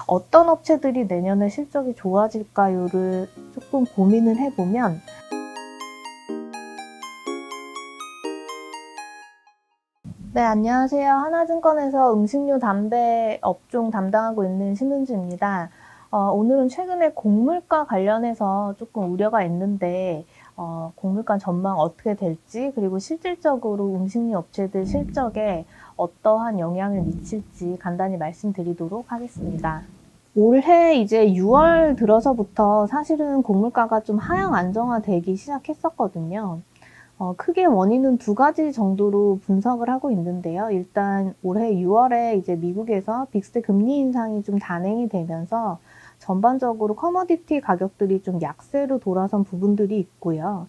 어떤 업체들이 내년에 실적이 좋아질까요를 조금 고민을 해보면 네, 안녕하세요. 하나증권에서 음식료 담배 업종 담당하고 있는 신은주입니다. 오늘은 최근에 곡물가 관련해서 조금 우려가 있는데 곡물가 전망 어떻게 될지, 그리고 실질적으로 음식료 업체들 실적에 어떠한 영향을 미칠지 간단히 말씀드리도록 하겠습니다. 올해 이제 6월 들어서부터 사실은 곡물가가 좀 하향 안정화되기 시작했었거든요. 크게 원인은 두 가지 정도로 분석을 하고 있는데요. 일단 올해 6월에 이제 미국에서 빅스트 금리 인상이 좀 단행이 되면서 전반적으로 커머디티 가격들이 좀 약세로 돌아선 부분들이 있고요.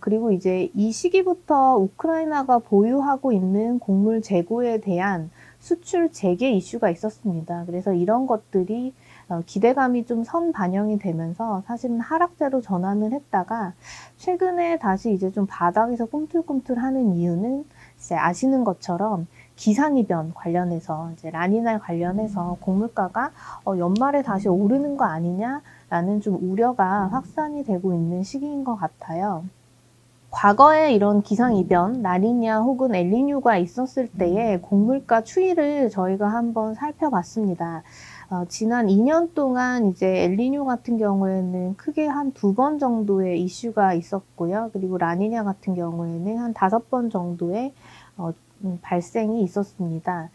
그리고 이제 이 시기부터 우크라이나가 보유하고 있는 곡물 재고에 대한 수출 재개 이슈가 있었습니다. 그래서 이런 것들이 기대감이 좀 선반영이 되면서 사실은 하락세로 전환을 했다가 최근에 다시 이제 좀 바닥에서 꿈틀꿈틀하는 이유는 이제 아시는 것처럼 기상이변 관련해서 이제 라니나 관련해서 곡물가가 연말에 다시 오르는 거 아니냐라는 좀 우려가 확산이 되고 있는 시기인 것 같아요. 과거에 이런 기상이변, 라니냐 혹은 엘니뇨가 있었을 때의 곡물가 추이를 저희가 한번 살펴봤습니다. 지난 2년 동안 이제 엘니뇨 같은 경우에는 크게 한 2번 정도의 이슈가 있었고요. 그리고 라니냐 같은 경우에는 한 5번 정도의 발생이 있었습니다.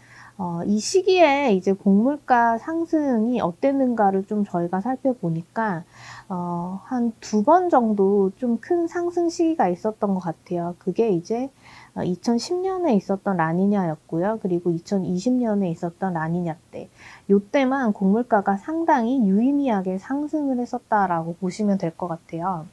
이 시기에 이제 곡물가 상승이 어땠는가를 좀 저희가 살펴보니까 한 2번 정도 좀 큰 상승 시기가 있었던 것 같아요. 그게 이제 2010년에 있었던 라니냐였고요. 그리고 2020년에 있었던 라니냐 때. 요때만 곡물가가 상당히 유의미하게 상승을 했었다라고 보시면 될 것 같아요.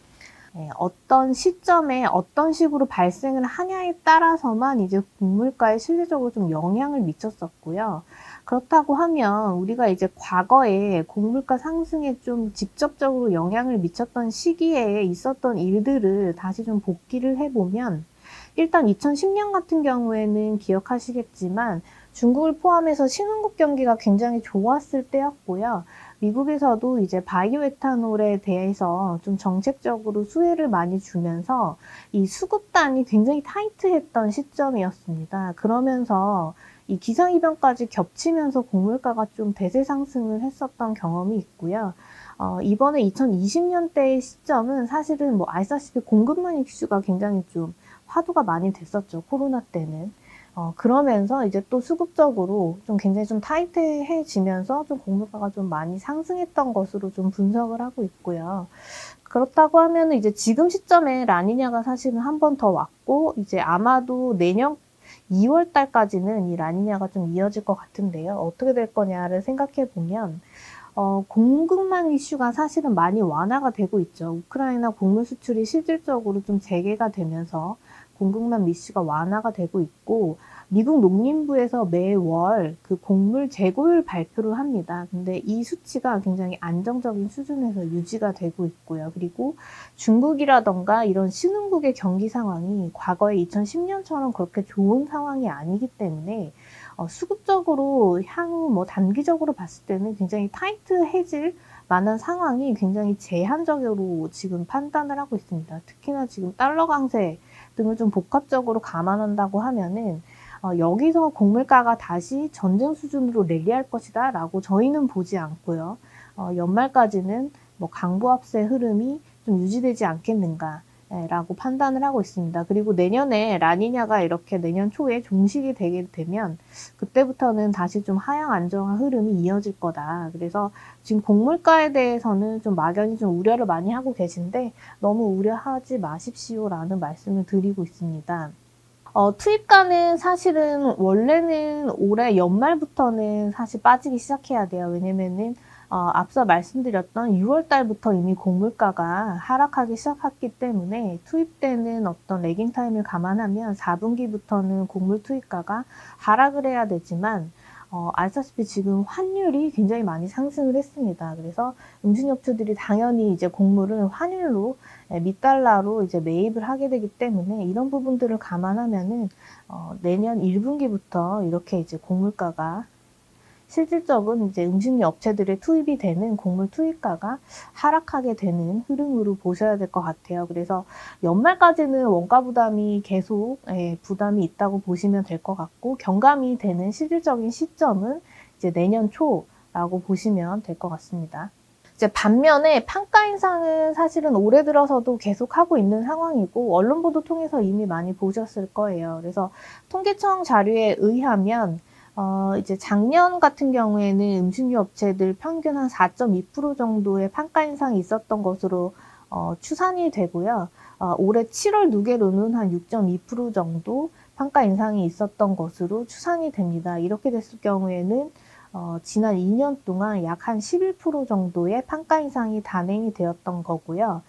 네, 어떤 시점에 어떤 식으로 발생을 하냐에 따라서만 이제 곡물가에 실질적으로 좀 영향을 미쳤었고요. 그렇다고 하면 우리가 이제 과거에 곡물가 상승에 좀 직접적으로 영향을 미쳤던 시기에 있었던 일들을 다시 좀 복기를 해보면 일단 2010년 같은 경우에는 기억하시겠지만 중국을 포함해서 신흥국 경기가 굉장히 좋았을 때였고요. 미국에서도 이제 바이오 에탄올에 대해서 좀 정책적으로 수혜를 많이 주면서 이 수급단이 굉장히 타이트했던 시점이었습니다. 그러면서 이 기상이변까지 겹치면서 곡물가가 좀 대세 상승을 했었던 경험이 있고요. 이번에 2020년대의 시점은 사실은 뭐 아시다시피 공급망 이슈가 굉장히 좀 화두가 많이 됐었죠. 코로나 때는. 그러면서 이제 또 수급적으로 좀 굉장히 좀 타이트해지면서 좀 곡물가가 좀 많이 상승했던 것으로 좀 분석을 하고 있고요. 그렇다고 하면 이제 지금 시점에 라니냐가 사실은 한 번 더 왔고, 이제 아마도 내년 2월 달까지는 이 라니냐가 좀 이어질 것 같은데요. 어떻게 될 거냐를 생각해 보면, 공급망 이슈가 사실은 많이 완화가 되고 있죠. 우크라이나 곡물 수출이 실질적으로 좀 재개가 되면서 공급망 이슈가 완화가 되고 있고, 미국 농림부에서 매월 그 곡물 재고율 발표를 합니다. 근데 이 수치가 굉장히 안정적인 수준에서 유지가 되고 있고요. 그리고 중국이라던가 이런 신흥국의 경기 상황이 과거에 2010년처럼 그렇게 좋은 상황이 아니기 때문에 수급적으로 향후 뭐 단기적으로 봤을 때는 굉장히 타이트해질 만한 상황이 굉장히 제한적으로 지금 판단을 하고 있습니다. 특히나 지금 달러 강세 등을 좀 복합적으로 감안한다고 하면은 여기서 곡물가가 다시 전쟁 수준으로 랠리할 것이다 라고 저희는 보지 않고요. 연말까지는 뭐 강보합세 흐름이 좀 유지되지 않겠는가 라고 판단을 하고 있습니다. 그리고 내년에 라니냐가 이렇게 내년 초에 종식이 되게 되면 그때부터는 다시 좀 하향 안정화 흐름이 이어질 거다. 그래서 지금 곡물가에 대해서는 좀 막연히 좀 우려를 많이 하고 계신데 너무 우려하지 마십시오라는 말씀을 드리고 있습니다. 투입가는 사실은 원래는 올해 연말부터는 사실 빠지기 시작해야 돼요. 왜냐면은 앞서 말씀드렸던 6월 달부터 이미 곡물가가 하락하기 시작했기 때문에 투입되는 어떤 레깅 타임을 감안하면 4분기부터는 곡물 투입가가 하락을 해야 되지만 아시다시피 지금 환율이 굉장히 많이 상승을 했습니다. 그래서 음식업체들이 당연히 이제 곡물을 환율로 미달러로 이제 매입을 하게 되기 때문에 이런 부분들을 감안하면은 내년 1분기부터 이렇게 이제 곡물가가 실질적인 이제 음식료 업체들의 투입이 되는 곡물 투입가가 하락하게 되는 흐름으로 보셔야 될 것 같아요. 그래서 연말까지는 원가 부담이 계속 부담이 있다고 보시면 될 것 같고, 경감이 되는 실질적인 시점은 이제 내년 초라고 보시면 될 것 같습니다. 이제 반면에 판가 인상은 사실은 올해 들어서도 계속 하고 있는 상황이고, 언론 보도 통해서 이미 많이 보셨을 거예요. 그래서 통계청 자료에 의하면 이제 작년 같은 경우에는 음식료 업체들 평균 한 4.2% 정도의 판가 인상이 있었던 것으로 추산이 되고요. 올해 7월 누계로는 한 6.2% 정도 판가 인상이 있었던 것으로 추산이 됩니다. 이렇게 됐을 경우에는 지난 2년 동안 약 한 11% 정도의 판가 인상이 단행이 되었던 거고요.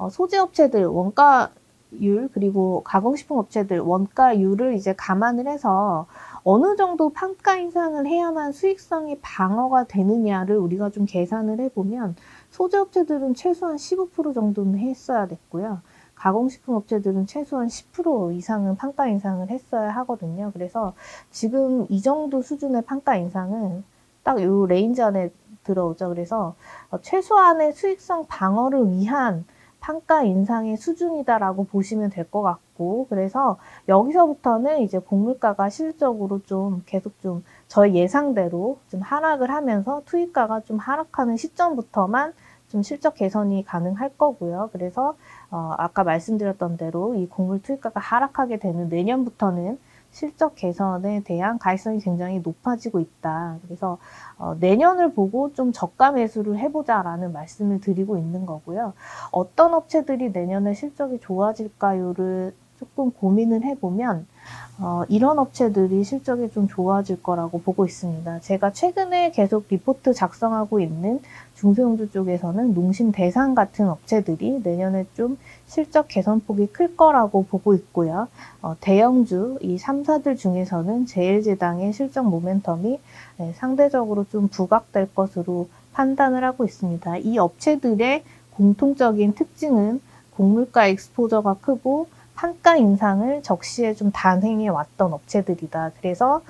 소재업체들 원가율, 그리고 가공식품 업체들 원가율을 이제 감안을 해서 어느 정도 판가 인상을 해야만 수익성이 방어가 되느냐를 우리가 좀 계산을 해보면, 소재업체들은 최소한 15% 정도는 했어야 됐고요. 가공식품 업체들은 최소한 10% 이상은 판가 인상을 했어야 하거든요. 그래서 지금 이 정도 수준의 판가 인상은 딱 이 레인지 안에 들어오죠. 그래서 최소한의 수익성 방어를 위한 판가 인상의 수준이다라고 보시면 될 것 같고, 그래서 여기서부터는 이제 곡물가가 실질적으로 좀 계속 좀 저희 예상대로 좀 하락을 하면서 투입가가 좀 하락하는 시점부터만 좀 실적 개선이 가능할 거고요. 그래서 아까 말씀드렸던 대로 이 곡물 투입가가 하락하게 되는 내년부터는 실적 개선에 대한 가능성이 굉장히 높아지고 있다. 그래서 내년을 보고 좀 저가 매수를 해보자라는 말씀을 드리고 있는 거고요. 어떤 업체들이 내년에 실적이 좋아질까요를 조금 고민을 해보면 이런 업체들이 실적이 좀 좋아질 거라고 보고 있습니다. 제가 최근에 계속 리포트 작성하고 있는 중소형주 쪽에서는 농심 대상 같은 업체들이 내년에 좀 실적 개선폭이 클 거라고 보고 있고요. 대형주 이 3사들 중에서는 제일제당의 실적 모멘텀이 상대적으로 좀 부각될 것으로 판단을 하고 있습니다. 이 업체들의 공통적인 특징은 곡물가 익스포저가 크고 판가 인상을 적시에 좀 단행해 왔던 업체들이다. 그래서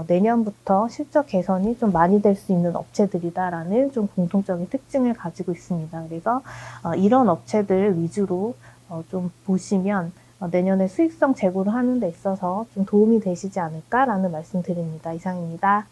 내년부터 실적 개선이 좀 많이 될 수 있는 업체들이다라는 좀 공통적인 특징을 가지고 있습니다. 그래서 이런 업체들 위주로 좀 보시면 내년에 수익성 제고를 하는 데 있어서 좀 도움이 되시지 않을까라는 말씀 드립니다. 이상입니다.